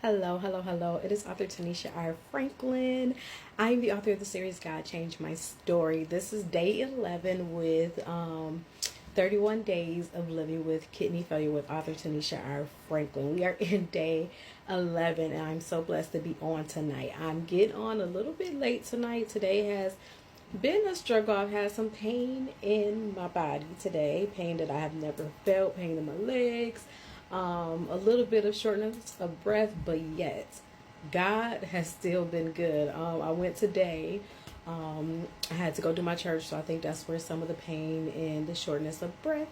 Hello, hello, hello. It is author Tanisha R. Franklin. I'm the author of the series God Changed My Story. This is day 11 with 31 days of living with kidney failure with author Tanisha R. Franklin. We are in day 11 and I'm so blessed to be on tonight. I'm getting on a little bit late tonight. Today has been a struggle. I've had some pain in my body today, pain that I have never felt, pain in my legs, a little bit of shortness of breath, but yet God has still been good. I went today. I had to go to my church, so I think that's where some of the pain and the shortness of breath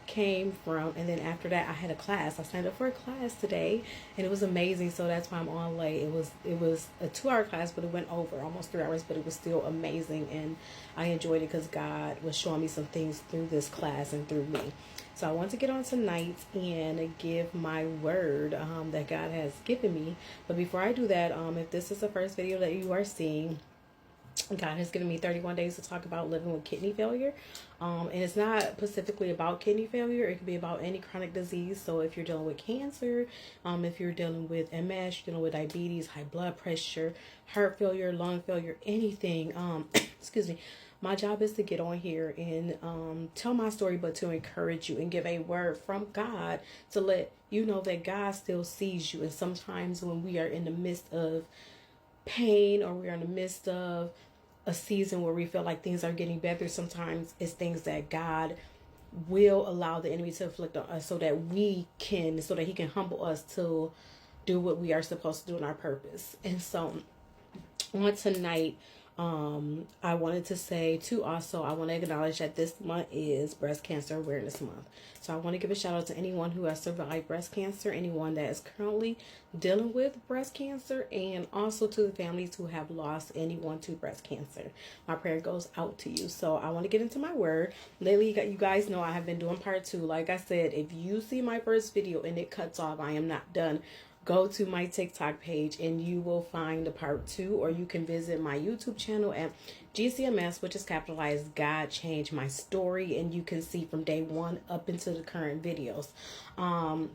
came from. And then after that, I had a class. I signed up for a class today, and it was amazing. So that's why I'm on late. It was a 2 hour class, but it went over almost 3 hours. But it was still amazing, and I enjoyed it because God was showing me some things through this class and through me. So I want to get on tonight and give my word that God has given me. But before I do that, if this is the first video that you are seeing, God has given me 31 days to talk about living with kidney failure. And it's not specifically about kidney failure. It could be about any chronic disease. So if you're dealing with cancer, if you're dealing with MS, you're dealing with diabetes, high blood pressure, heart failure, lung failure, anything, excuse me. My job is to get on here and tell my story, but to encourage you and give a word from God to let you know that God still sees you. And sometimes when we are in the midst of pain or we're in the midst of a season where we feel like things are getting better, sometimes it's things that God will allow the enemy to inflict on us so that he can humble us to do what we are supposed to do in our purpose. And so on tonight, I wanted to say too, also, I want to acknowledge that this month is Breast Cancer Awareness Month. So I want to give a shout out to anyone who has survived breast cancer, anyone that is currently dealing with breast cancer, and also to the families who have lost anyone to breast cancer. My prayer goes out to you. So I want to get into my word. Lately, you guys know I have been doing part 2. Like I said, if you see my first video and it cuts off, I am not done. Go to my TikTok page and you will find the part 2, or you can visit my YouTube channel at GCMS, which is capitalized God Changed My Story, and you can see from day 1 up into the current videos. And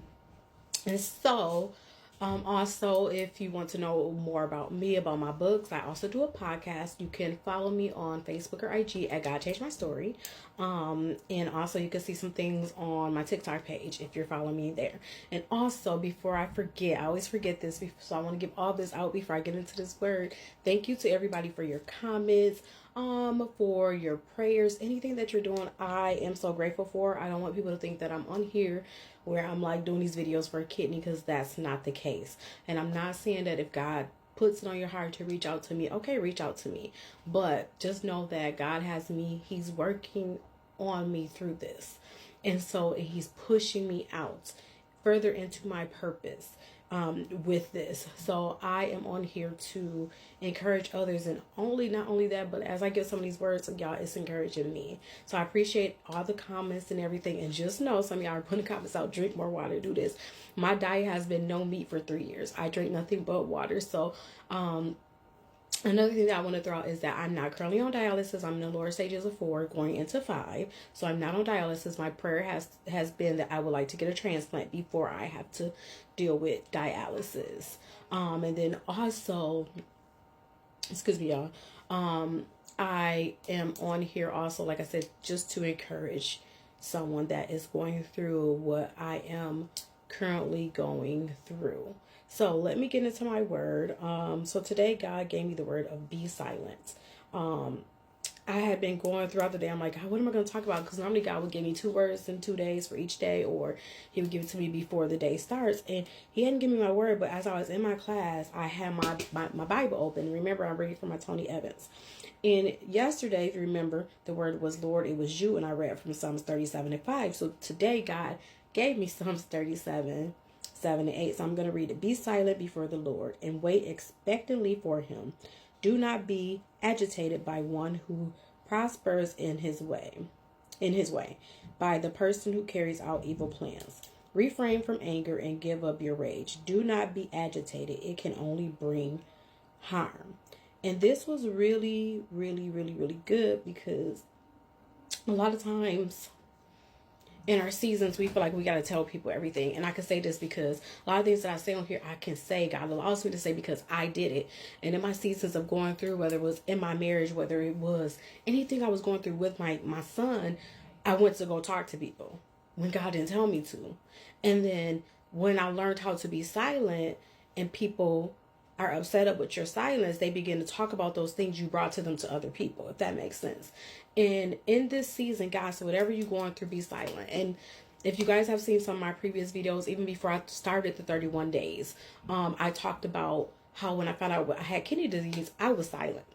so, also, if you want to know more about me, about my books, I also do a podcast. You can follow me on Facebook or IG at God Changed My Story. And also you can see some things on my TikTok page if you're following me there. And also, before I forget, I always forget this, so I want to give all this out before I get into this word. Thank you to everybody for your comments, for your prayers, anything that you're doing. I am so grateful for. I don't want people to think that I'm on here where I'm like doing these videos for a kidney, because that's not the case. And I'm not saying that if God puts it on your heart to reach out to me, okay, reach out to me. But just know that God has me. He's working on me through this. And so he's pushing me out further into my purpose with this. So I am on here to encourage others, and not only that, but as I get some of these words, y'all, it's encouraging me. So I appreciate all the comments and everything. And just know, some of y'all are putting comments out, drink more water, do this. My diet has been no meat for 3 years. I drink nothing but water. So another thing that I want to throw out is that I'm not currently on dialysis. I'm in the lower stages of 4, going into 5. So I'm not on dialysis. My prayer has been that I would like to get a transplant before I have to deal with dialysis. And then also, excuse me, y'all. I am on here also, like I said, just to encourage someone that is going through what I am currently going through. So let me get into my word. So today God gave me the word of be silent. I had been going throughout the day. I'm like, God, what am I going to talk about? Because normally God would give me 2 words in 2 days for each day, or he would give it to me before the day starts. And he hadn't given me my word, but as I was in my class, I had my Bible open. Remember, I'm reading from my Tony Evans. And yesterday, if you remember, the word was, Lord, it was you. And I read from Psalms 37:5. So today, God gave me Psalms 37:7-8. So I'm going to read it. Be silent before the Lord and wait expectantly for him. Do not be agitated by one who prospers in his way, by the person who carries out evil plans. Refrain from anger and give up your rage. Do not be agitated. It can only bring harm. And this was really, really, really, really good, because a lot of times in our seasons, we feel like we got to tell people everything. And I can say this because a lot of things that I say on here, I can say, God allows me to say because I did it. And in my seasons of going through, whether it was in my marriage, whether it was anything I was going through with my son, I went to go talk to people when God didn't tell me to. And then when I learned how to be silent and people are upset up with your silence, they begin to talk about those things you brought to them to other people, if that makes sense. And in this season, guys, so whatever you're going through, be silent. And if you guys have seen some of my previous videos, even before I started the 31 days, I talked about how when I found out I had kidney disease, I was silent.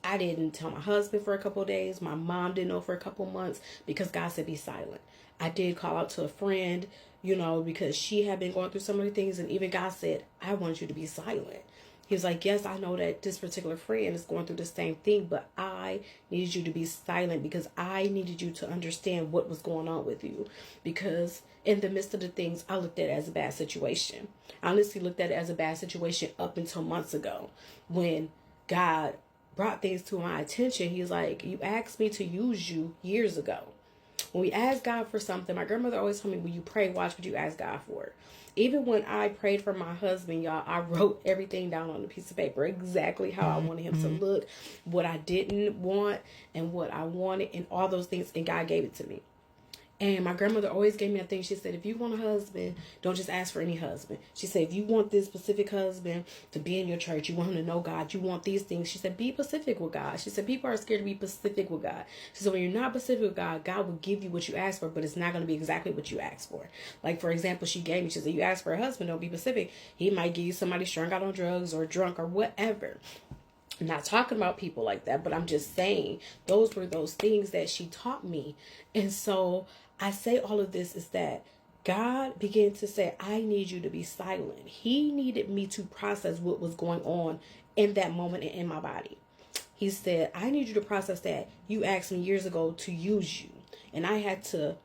I didn't tell my husband for a couple of days. My mom didn't know for a couple of months because God said be silent. I did call out to a friend, because she had been going through so many things. And even God said, I want you to be silent. He was like, yes, I know that this particular friend is going through the same thing, but I needed you to be silent because I needed you to understand what was going on with you. Because in the midst of the things, I looked at it as a bad situation. I honestly looked at it as a bad situation up until months ago when God brought things to my attention. He's like, you asked me to use you years ago. When we ask God for something, my grandmother always told me, when you pray, watch what you ask God for. Even when I prayed for my husband, y'all, I wrote everything down on a piece of paper, exactly how I wanted him to look, what I didn't want, and what I wanted, and all those things, and God gave it to me. And my grandmother always gave me a thing. She said, if you want a husband, don't just ask for any husband. She said, if you want this specific husband to be in your church, you want him to know God, you want these things. She said, be specific with God. She said, people are scared to be specific with God. She said, when you're not specific with God, God will give you what you ask for, but it's not going to be exactly what you ask for. Like, for example, she said, you ask for a husband, don't be specific. He might give you somebody strung out on drugs or drunk or whatever. I'm not talking about people like that, but I'm just saying those were those things that she taught me. And so I say all of this is that God began to say, I need you to be silent. He needed me to process what was going on in that moment and in my body. He said, I need you to process that. You asked me years ago to use you. And I had to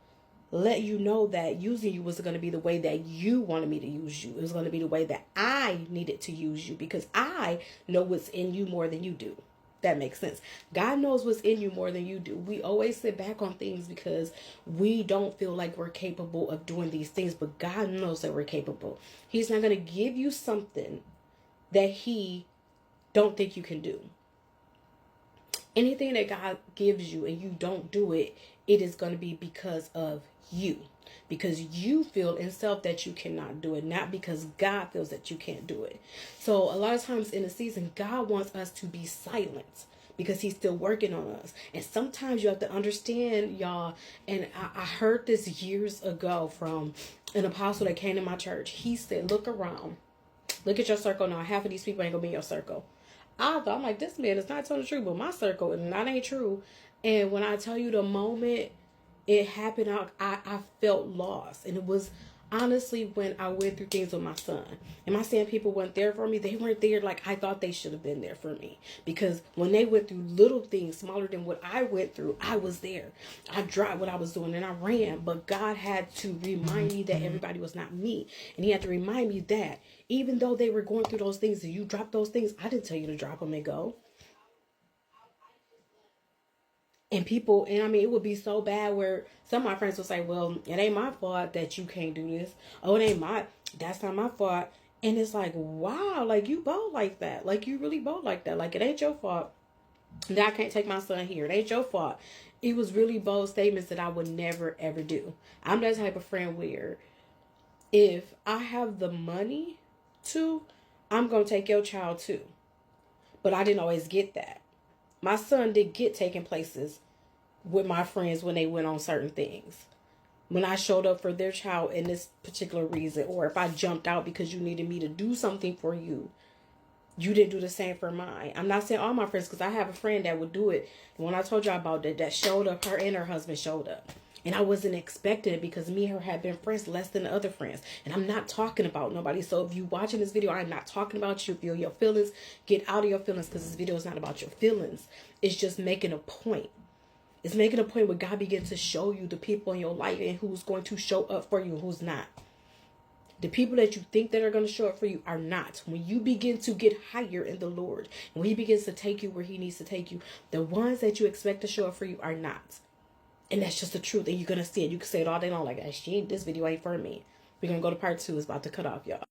let you know that using you was going to be the way that you wanted me to use you. It was going to be the way that I needed to use you because I know what's in you more than you do. That makes sense. God knows what's in you more than you do. We always sit back on things because we don't feel like we're capable of doing these things, but God knows that we're capable. He's not going to give you something that he don't think you can do. Anything that God gives you and you don't do it, it is going to be because of you. Because you feel in self that you cannot do it, not because God feels that you can't do it. So a lot of times in the season, God wants us to be silent because he's still working on us. And sometimes you have to understand, y'all, and I heard this years ago from an apostle that came to my church. He said, look around. Look at your circle now. Half of these people ain't going to be in your circle. I'm like, this man is not telling the truth, but my circle, and that ain't true. And when I tell you the moment it happened, I felt lost. And it was honestly when I went through things with my son. Am I saying people weren't there for me? They weren't there like I thought they should have been there for me. Because when they went through little things smaller than what I went through, I was there. I dropped what I was doing and I ran. But God had to remind me that everybody was not me. And he had to remind me that even though they were going through those things and you dropped those things, I didn't tell you to drop them and go. And people, and I mean, it would be so bad where some of my friends would say, well, it ain't my fault that you can't do this. Oh, that's not my fault. And it's like, wow, like you bold like that. Like you really bold like that. Like it ain't your fault that I can't take my son here. It ain't your fault. It was really bold statements that I would never, ever do. I'm that type of friend where if I have the money to, I'm going to take your child too. But I didn't always get that. My son did get taken places with my friends when they went on certain things. When I showed up for their child in this particular reason, or if I jumped out because you needed me to do something for you, you didn't do the same for mine. I'm not saying all my friends, because I have a friend that would do it. And when I told y'all about that showed up, her and her husband showed up. And I wasn't expecting it because me and her had been friends less than the other friends. And I'm not talking about nobody. So if you watching this video, I'm not talking about you. If you're your feelings, get out of your feelings because this video is not about your feelings. It's just making a point. It's making a point where God begins to show you the people in your life and who's going to show up for you and who's not. The people that you think that are going to show up for you are not. When you begin to get higher in the Lord, when he begins to take you where he needs to take you, the ones that you expect to show up for you are not. And that's just the truth. And you're going to see it. You can say it all day long like, this video ain't for me. We're going to go to part 2. It's about to cut off, y'all.